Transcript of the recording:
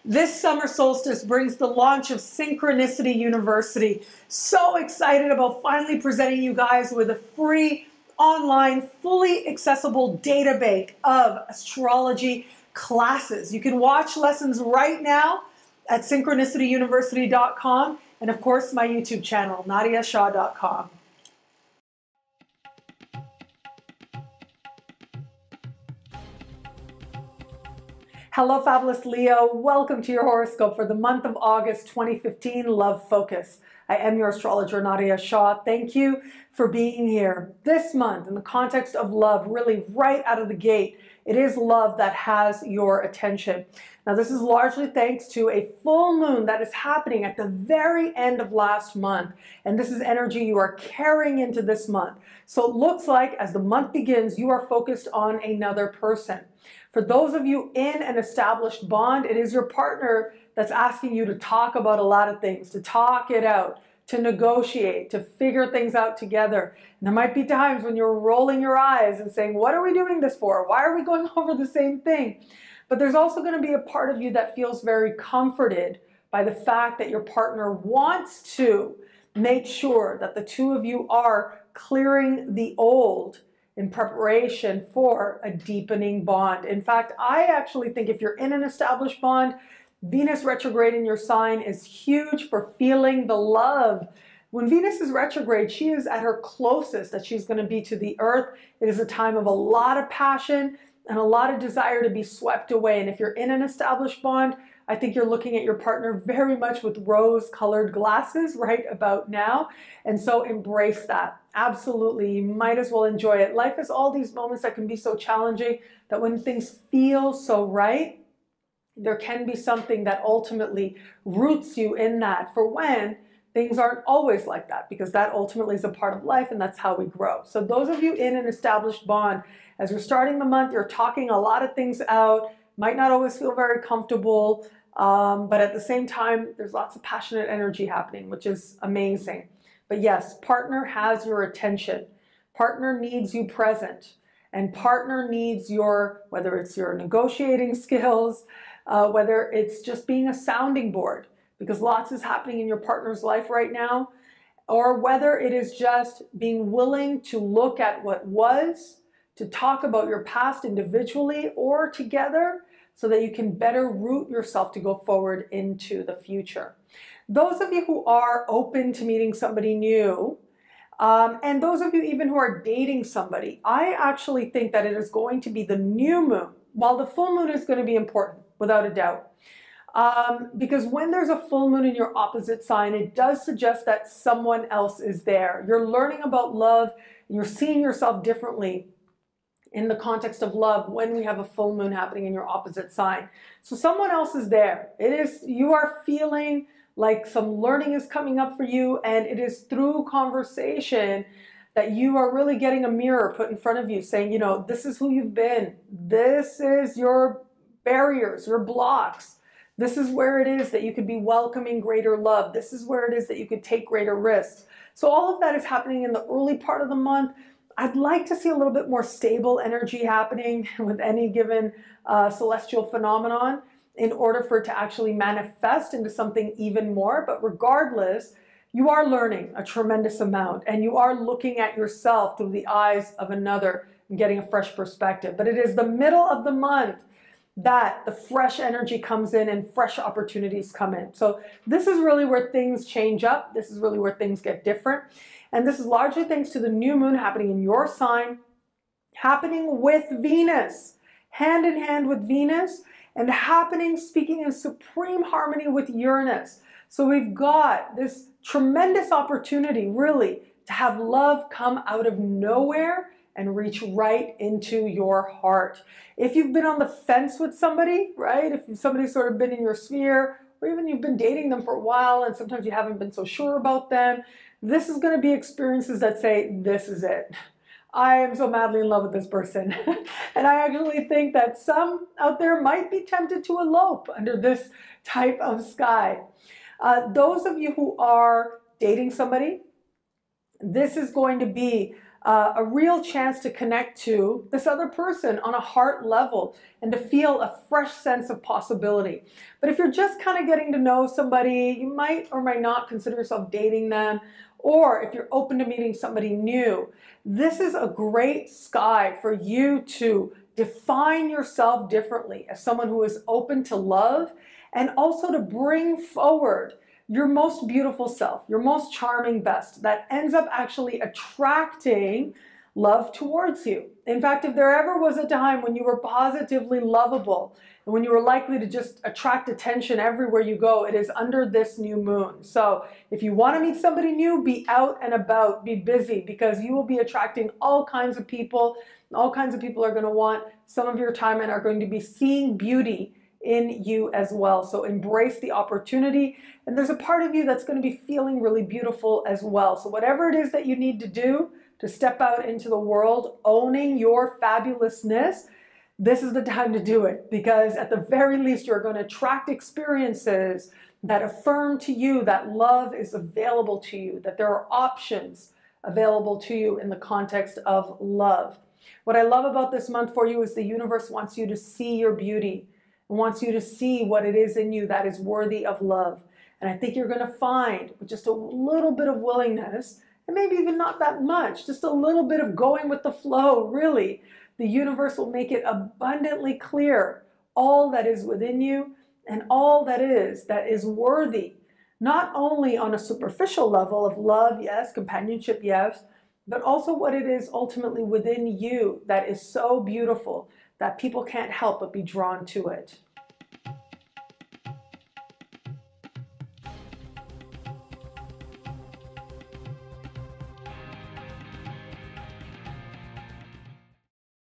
This summer solstice brings the launch of Synchronicity University. So excited about finally presenting you guys with a free, online, fully accessible data bank of astrology classes. You can watch lessons right now at synchronicityuniversity.com and of course my YouTube channel, nadiyashah.com. Hello, fabulous Leo. Welcome to your horoscope for the month of August 2015, Love Focus. I am your astrologer, Nadiya Shah. Thank you for being here. This month, in the context of love, really right out of the gate, it is love that has your attention. Now, this is largely thanks to a full moon that is happening at the very end of last month. And this is energy you are carrying into this month. So it looks like as the month begins, you are focused on another person. For those of you in an established bond, it is your partner that's asking you to talk about a lot of things, to talk it out, to negotiate, to figure things out together. And there might be times when you're rolling your eyes and saying, what are we doing this for? Why are we going over the same thing? But there's also going to be a part of you that feels very comforted by the fact that your partner wants to make sure that the two of you are clearing the old in preparation for a deepening bond. In fact, I actually think if you're in an established bond, Venus retrograde in your sign is huge for feeling the love. When Venus is retrograde, she is at her closest that she's going to be to the earth. It is a time of a lot of passion and a lot of desire to be swept away. And if you're in an established bond, I think you're looking at your partner very much with rose-colored glasses right about now. And so embrace that. Absolutely. You might as well enjoy it. Life is all these moments that can be so challenging that when things feel so right, there can be something that ultimately roots you in that for when things aren't always like that, because that ultimately is a part of life and that's how we grow. So those of you in an established bond, as we're starting the month, you're talking a lot of things out, might not always feel very comfortable, but at the same time, there's lots of passionate energy happening, which is amazing. But yes, partner has your attention. Partner needs you present. And partner needs your, whether it's your negotiating skills, whether it's just being a sounding board, because lots is happening in your partner's life right now, or whether it is just being willing to look at what was, to talk about your past individually or together so that you can better root yourself to go forward into the future. Those of you who are open to meeting somebody new, and those of you even who are dating somebody, I actually think that it is going to be the new moon, while the full moon is going to be important, without a doubt. Because when there's a full moon in your opposite sign, it does suggest that someone else is there. You're learning about love, and you're seeing yourself differently in the context of love when we have a full moon happening in your opposite sign. So someone else is there. You are feeling like some learning is coming up for you, and it is through conversation that you are really getting a mirror put in front of you saying, you know, this is who you've been. This is your barriers, your blocks. This is where it is that you could be welcoming greater love. This is where it is that you could take greater risks. So all of that is happening in the early part of the month. I'd like to see a little bit more stable energy happening with any given celestial phenomenon in order for it to actually manifest into something even more. But regardless, you are learning a tremendous amount and you are looking at yourself through the eyes of another and getting a fresh perspective. But it is the middle of the month that the fresh energy comes in and fresh opportunities come in. So this is really where things change up. This is really where things get different. And this is largely thanks to the new moon happening in your sign, happening with Venus, hand in hand with Venus, and happening, speaking in supreme harmony with Uranus. So we've got this tremendous opportunity, really, to have love come out of nowhere and reach right into your heart. If you've been on the fence with somebody, right? If somebody's sort of been in your sphere, or even you've been dating them for a while and sometimes you haven't been so sure about them, this is going to be experiences that say, this is it. I am so madly in love with this person. And I actually think that some out there might be tempted to elope under this type of sky. Those of you who are dating somebody, this is going to be a real chance to connect to this other person on a heart level and to feel a fresh sense of possibility. But if you're just kind of getting to know somebody, you might or might not consider yourself dating them, or if you're open to meeting somebody new, this is a great sky for you to define yourself differently as someone who is open to love, and also to bring forward your most beautiful self, your most charming best, that ends up actually attracting love towards you. In fact, if there ever was a time when you were positively lovable and when you were likely to just attract attention everywhere you go, it is under this new moon. So if you want to meet somebody new, be out and about, be busy, because you will be attracting all kinds of people. All kinds of people are going to want some of your time and are going to be seeing beauty in you as well. So embrace the opportunity. And there's a part of you that's going to be feeling really beautiful as well. So whatever it is that you need to do to step out into the world, owning your fabulousness, this is the time to do it, because at the very least, you're going to attract experiences that affirm to you that love is available to you, that there are options available to you in the context of love. What I love about this month for you is the universe wants you to see your beauty, and wants you to see what it is in you that is worthy of love. And I think you're going to find, with just a little bit of willingness, and maybe even not that much, just a little bit of going with the flow, really, the universe will make it abundantly clear all that is within you and all that is worthy, not only on a superficial level of love, yes, companionship, yes, but also what it is ultimately within you that is so beautiful that people can't help but be drawn to it.